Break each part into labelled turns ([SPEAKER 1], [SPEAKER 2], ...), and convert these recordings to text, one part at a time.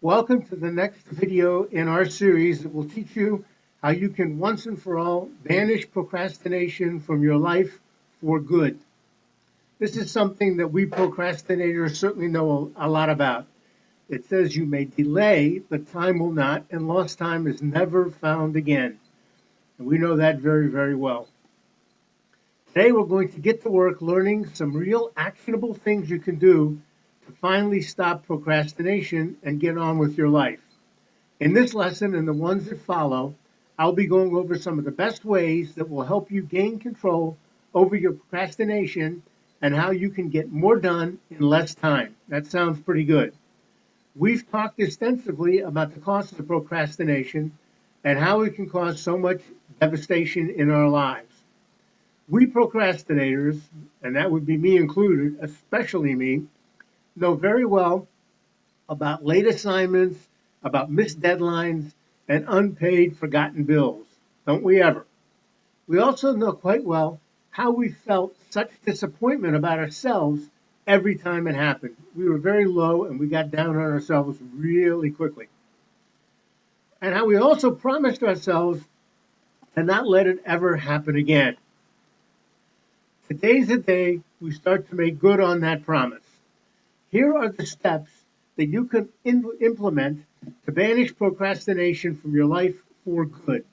[SPEAKER 1] Welcome to the next video in our series that will teach you how you can once and for all banish procrastination from your life for good. This is something that we procrastinators certainly know a lot about. It says you may delay, but time will not, and lost time is never found again. And we know that very, very well. Today we're going to get to work learning some real actionable things you can do to finally stop procrastination and get on with your life. In this lesson and the ones that follow, I'll be going over some of the best ways that will help you gain control over your procrastination and how you can get more done in less time. That sounds pretty good. We've talked extensively about the costs of procrastination and how it can cause so much devastation in our lives. We procrastinators, and that would be me included, especially me, know very well about late assignments, about missed deadlines, and unpaid forgotten bills. Don't we ever? We also know quite well how we felt such disappointment about ourselves every time it happened. We were very low and we got down on ourselves really quickly. And how we also promised ourselves to not let it ever happen again. Today's the day we start to make good on that promise. Here are the steps that you can implement to banish procrastination from your life for good.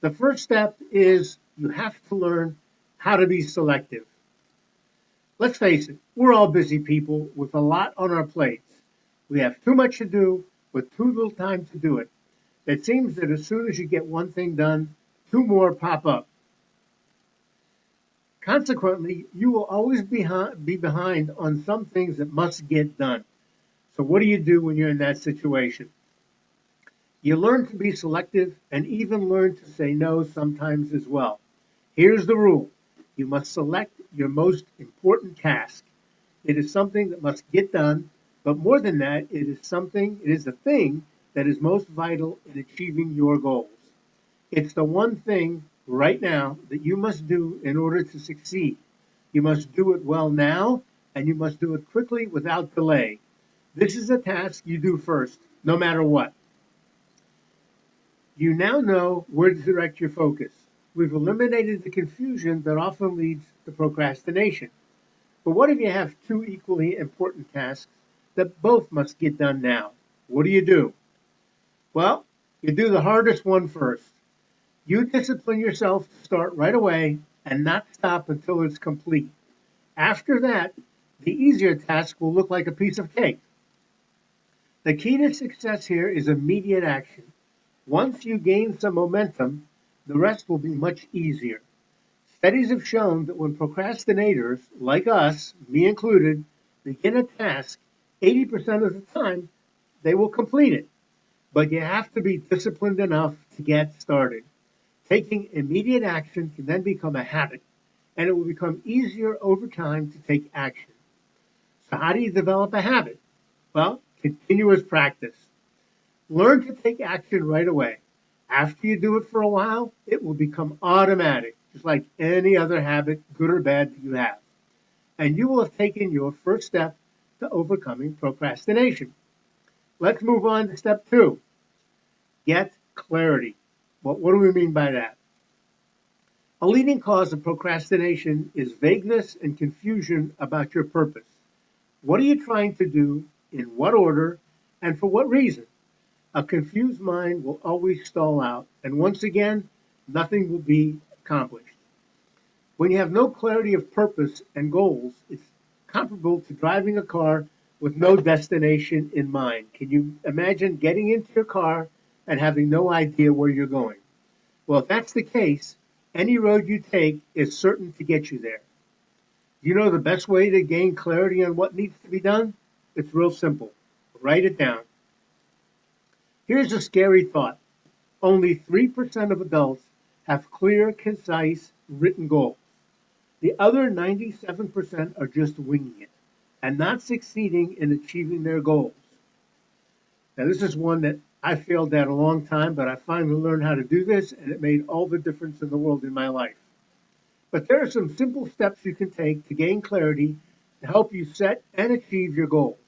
[SPEAKER 1] The first step is you have to learn how to be selective. Let's face it, we're all busy people with a lot on our plates. We have too much to do with too little time to do it. It seems that as soon as you get one thing done, two more pop up. Consequently, you will always be behind on some things that must get done. So what do you do when you're in that situation? You learn to be selective and even learn to say no sometimes as well. Here's the rule. You must select your most important task. It is something that must get done, but more than that, it is the thing that is most vital in achieving your goals. It's the one thing right now that you must do in order to succeed. You must do it well now, and you must do it quickly without delay. This is a task you do first, no matter what. You now know where to direct your focus. We've eliminated the confusion that often leads to procrastination. But what if you have two equally important tasks that both must get done now? What do? Well, you do the hardest one first. You discipline yourself to start right away and not stop until it's complete. After that, the easier task will look like a piece of cake. The key to success here is immediate action. Once you gain some momentum, the rest will be much easier. Studies have shown that when procrastinators, like us, me included, begin a task, 80% of the time, they will complete it. But you have to be disciplined enough to get started. Taking immediate action can then become a habit, and it will become easier over time to take action. So how do you develop a habit? Well, continuous practice. Learn to take action right away. After you do it for a while, it will become automatic, just like any other habit, good or bad, that you have. And you will have taken your first step to overcoming procrastination. Let's move on to step 2. Get clarity. What do we mean by that? A leading cause of procrastination is vagueness and confusion about your purpose. What are you trying to do, in what order, and for what reason? A confused mind will always stall out, and once again, nothing will be accomplished. When you have no clarity of purpose and goals, it's comparable to driving a car with no destination in mind. Can you imagine getting into your car and having no idea where you're going? Well, if that's the case, any road you take is certain to get you there. You know the best way to gain clarity on what needs to be done? It's real simple. Write it down. Here's a scary thought. Only 3% of adults have clear, concise, written goals. The other 97% are just winging it and not succeeding in achieving their goals. Now, this is one that I failed at a long time, but I finally learned how to do this, and it made all the difference in the world in my life. But there are some simple steps you can take to gain clarity to help you set and achieve your goals.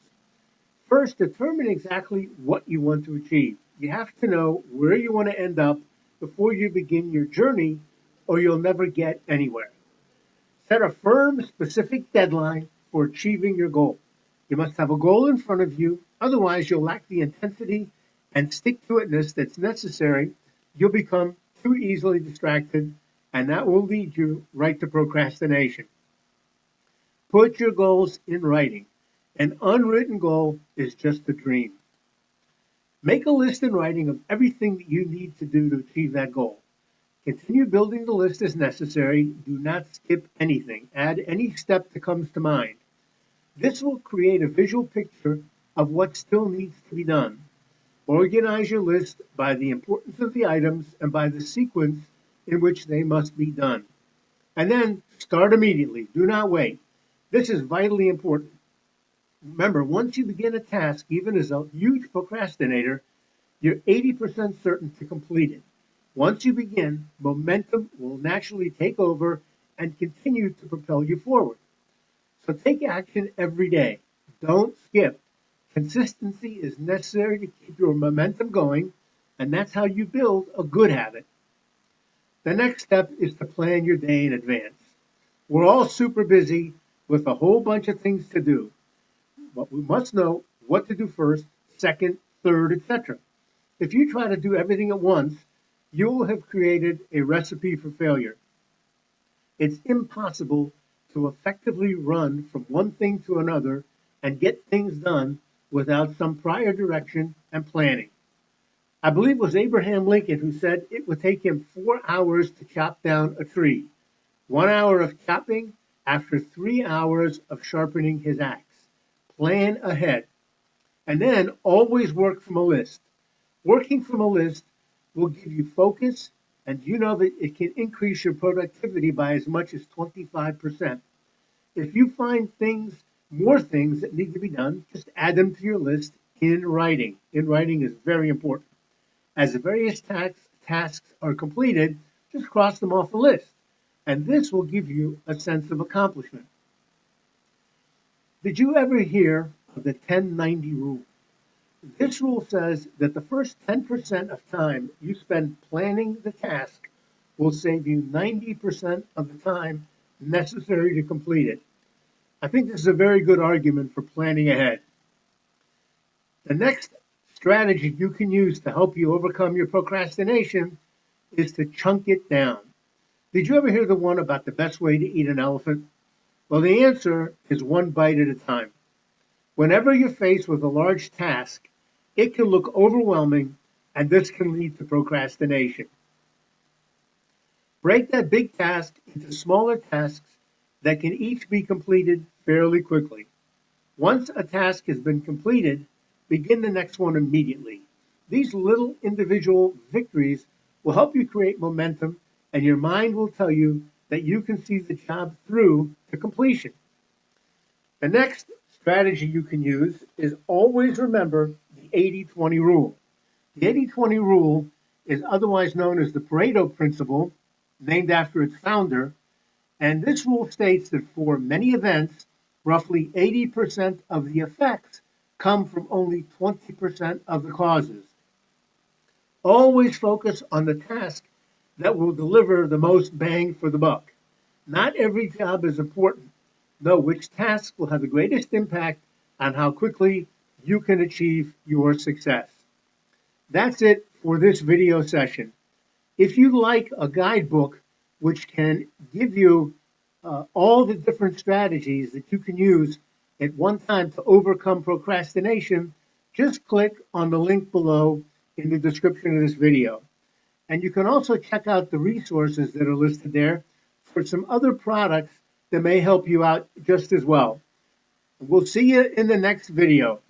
[SPEAKER 1] First, determine exactly what you want to achieve. You have to know where you want to end up before you begin your journey, or you'll never get anywhere. Set a firm, specific deadline for achieving your goal. You must have a goal in front of you, otherwise, you'll lack the intensity and stick to itness that's necessary. You'll become too easily distracted, and that will lead you right to procrastination. Put your goals in writing. An unwritten goal is just a dream. Make a list in writing of everything that you need to do to achieve that goal. Continue building the list as necessary. Do not skip anything. Add any step that comes to mind. This will create a visual picture of what still needs to be done. Organize your list by the importance of the items and by the sequence in which they must be done. And then start immediately. Do not wait. This is vitally important. Remember, once you begin a task, even as a huge procrastinator, you're 80% certain to complete it. Once you begin, momentum will naturally take over and continue to propel you forward. So take action every day. Don't skip. Consistency is necessary to keep your momentum going, and that's how you build a good habit. The next step is to plan your day in advance. We're all super busy with a whole bunch of things to do, but we must know what to do first, second, third, etc. If you try to do everything at once, you will have created a recipe for failure. It's impossible to effectively run from one thing to another and get things done without some prior direction and planning. I believe it was Abraham Lincoln who said it would take him 4 hours to chop down a tree, 1 hour of chopping after 3 hours of sharpening his axe. Plan ahead. And then always work from a list. Working from a list will give you focus, and you know that it can increase your productivity by as much as 25%. If you find more things that need to be done, just add them to your list in writing. In writing is very important. As the various tasks are completed, just cross them off the list, and this will give you a sense of accomplishment. Did you ever hear of the 10-90 rule? This rule says that the first 10% of time you spend planning the task will save you 90% of the time necessary to complete it. I think this is a very good argument for planning ahead. The next strategy you can use to help you overcome your procrastination is to chunk it down. Did you ever hear the one about the best way to eat an elephant? Well, the answer is one bite at a time. Whenever you're faced with a large task, it can look overwhelming, and this can lead to procrastination. Break that big task into smaller tasks that can each be completed fairly quickly. Once a task has been completed, begin the next one immediately. These little individual victories will help you create momentum, and your mind will tell you that you can see the job through to completion. The next strategy you can use is always remember the 80-20 rule. The 80-20 rule is otherwise known as the Pareto principle, named after its founder, and this rule states that for many events, roughly 80% of the effects come from only 20% of the causes. Always focus on the task that will deliver the most bang for the buck. Not every job is important. Know which task will have the greatest impact on how quickly you can achieve your success. That's it for this video session. If you like a guidebook which can give you all the different strategies that you can use at one time to overcome procrastination, just click on the link below in the description of this video. And you can also check out the resources that are listed there for some other products that may help you out just as well. We'll see you in the next video.